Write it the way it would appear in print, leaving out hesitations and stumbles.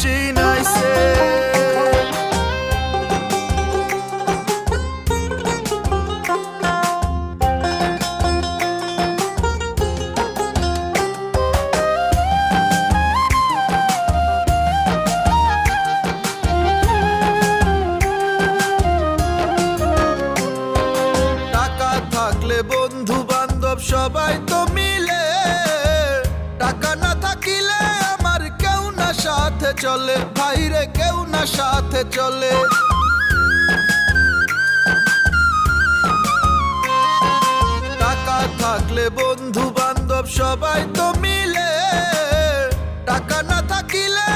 চিনাইছে। টাকা থাকলে বন্ধু বান্ধব সবাই তো মিলে, টাকা না থাকিলে আমার কেউ না সাথে চলে, ভাইরে কেউ না সাথে চলে। টাকা থাকলে বন্ধু বান্ধব সবাই তো মিলে, টাকা না থাকিলে